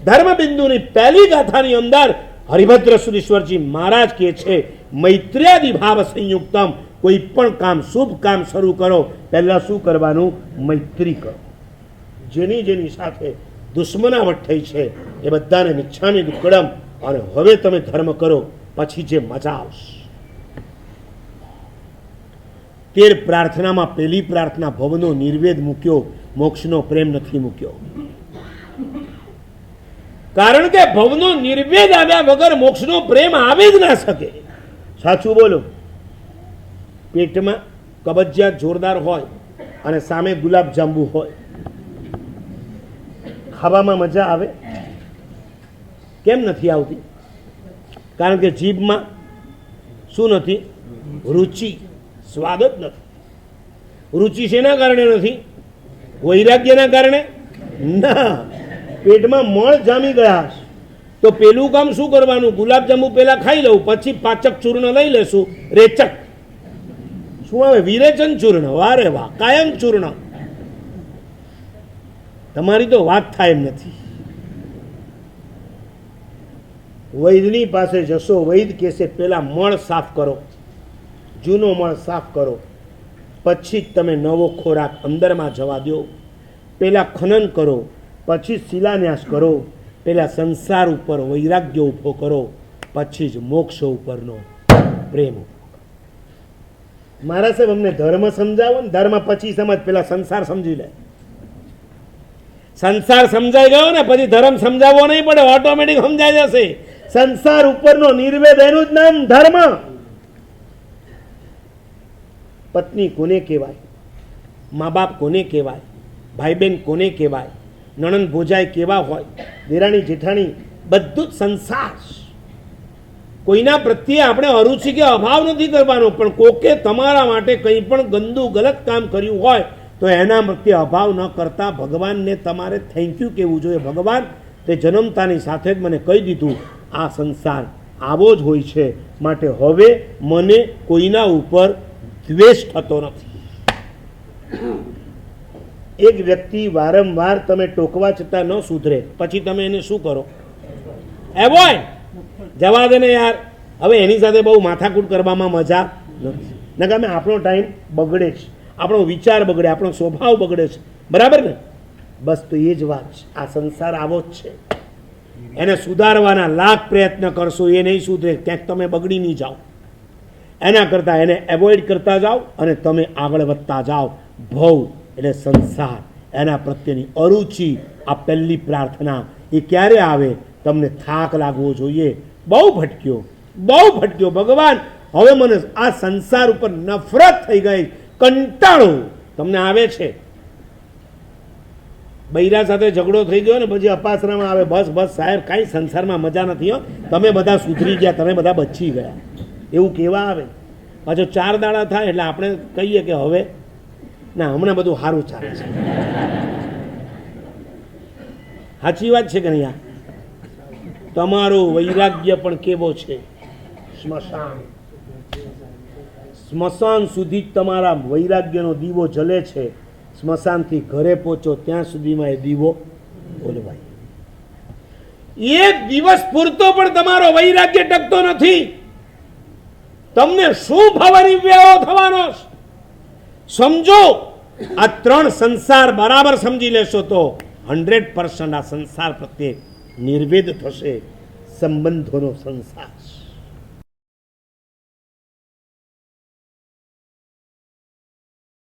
ધર્મબિંદુની પહેલી ગાથાની અંદર હરિભદ્ર સુરીશ્વરજી મહારાજ કહે છે, મૈત્ર્યાદિ ભાવ સંયુક્તમ, કોઈ પણ કામ, શુભ કામ શરૂ કરો, પહેલા શું કરવાનું? મૈત્રી કરો. જેની સાથે દુશ્મનાવટ થઈ છે એ બધાને મિચ્છામી દુક્કડમ, અને હવે તમે ધર્મ કરો, પછી જે મજા આવશે. 13 પ્રાર્થનામાં પહેલી પ્રાર્થના ભવનો નિર્વેદ મૂક્યો, મોક્ષનો પ્રેમ નથી મૂક્યો. કારણ કે ભવનો નિર્વેદ આવ્યા વગર મોક્ષનો પ્રેમ આવી જ ના શકે. સાચું બોલો. પેટમાં કબજિયાત જોરદાર હોય અને સામે ગુલાબ જાંબુ હોય, ખાવામાં મજા આવે? કેમ નથી આવતી? કારણ કે જીભમાં શું નથી? રુચિ, સ્વાદ જ નથી. રુચિ શેના કારણે નથી? વૈરાગ્યના કારણે ના. પેટમાં મળ જામી ગયા તો પેલું કામ શું કરવાનું? ગુલાબજાંબુ પેલા ખાઈ લઉં, પછી પાચક ચૂર્ણ લઈ લેશું. રેચક શું આવે? વિરેચન ચૂર્ણ. વારે વાહ, કાયમ ચૂર્ણ. તમારી તો વાત થાય એમ નથી. વૈદની પાસે જશો, વૈદ કહેશે પેલા મળ સાફ કરો, જૂનો મળ સાફ કરો, પછી જ તમે નવો ખોરાક અંદરમાં જવા દો. પેલા ખનન કરો, પછી શિલાન્યાસ કરો. પેલા સંસાર ઉપર વૈરાગ્ય ઊભો કરો, પછી જ મોક્ષ ઉપરનો પ્રેમ. મારા સાહેબ અમને ધર્મ સમજાવો ને, ધર્મ પછી સમજ, પેલા સંસાર સમજી લે. સંસાર સમજાઈ ગયો ને પછી ધર્મ સમજાવવો નહીં પડે, ઓટોમેટિક સમજાઈ જશે. સંસાર ઉપરનો નિર્વેદ, એનું જ નામ ધર્મ. પત્ની કોને કહેવાય? મા બાપ કોને કહેવાય? ભાઈ બહેન કોને કહેવાય? નણંદ ભોજાઈ કેવા હોય? દેરાણી જેઠાણી, બધું જ સંસાર. કોઈના પ્રત્યે આપણે અરુચિ કે અભાવ નથી કરવાનો, પણ કોકે તમારા માટે કંઈ પણ ગંદુ ગલત કામ કર્યું હોય તો એના પ્રત્યે અભાવ ન કરતા ભગવાનને તમારે થેન્ક યુ કહેવું જોઈએ. ભગવાન, તે જન્મતાની સાથે જ મને કહી દીધું આ સંસાર આવો જ હોય છે, માટે હવે મને કોઈના ઉપર દ્વેષ થતો નથી. એક વ્યક્તિ વારંવાર તમે ટોકવા છતાં ન સુધરે, પછી તમે એને શું કરો? એવોઇડ. જવા દે ને યાર, હવે એની સાથે બહુ માથાકૂટ કરવામાં મજા નથી. નકામે આપણો ટાઈમ બગડે છે, આપણો વિચાર બગડે, આપણો સ્વભાવ બગડે છે. બરાબર ને? બસ તો એ જ વાત છે. આ સંસાર આવો જ છે. એને સુધારવાના લાખ પ્રયત્ન કરશો, એ નહીં સુધરે, ક્યાંક તમે બગડી નહીં જાઓ. એના કરતાં એને એવોઇડ કરતા જાઓ અને તમે આગળ વધતા જાઓ. ભવ એટલે સંસાર, એના પ્રત્યેની અરુચિ. આ પહેલી પ્રાર્થના એ ક્યારે આવે? તમને થાક લાગવો જોઈએ. બહુ ભટક્યો ભગવાન, હવે મને આ સંસાર ઉપર નફરત થઈ ગઈ, કંટાળો તમને આવે છે. બૈરા સાથે ઝઘડો થઈ ગયો ને પછી અપાસરામાં આવે, બસ સાહેબ કાંઈ સંસારમાં મજા નથી હો, તમે બધા સુધરી ગયા, તમે બધા બચી ગયા, એવું કેવા આવે. પાછો 4 દાડા થાય એટલે આપણે કહીએ કે હવે ના, હમણાં બધું સારું ચાલે છે. સાચી વાત છે કે નહીં? તમારો વૈરાગ્ય પણ કેવો છે? સ્મશાન સુધી જ તમારા વૈરાગ્યનો દીવો જલે છે. સ્મશાનથી ઘરે પહોંચો ત્યાં સુધીમાં એ દીવો ઓલવાય. એક દિવસ પૂરતો પણ તમારો વૈરાગ્ય ટકતો નથી. તમને શું ભવની વ્યવહાર થવાનો? સમજો, આ 3 સંસાર બરાબર સમજી લેશો તો 100% આ સંસાર પ્રત્યે નિર્વેદ થશે. સંબંધોનો સંસાર.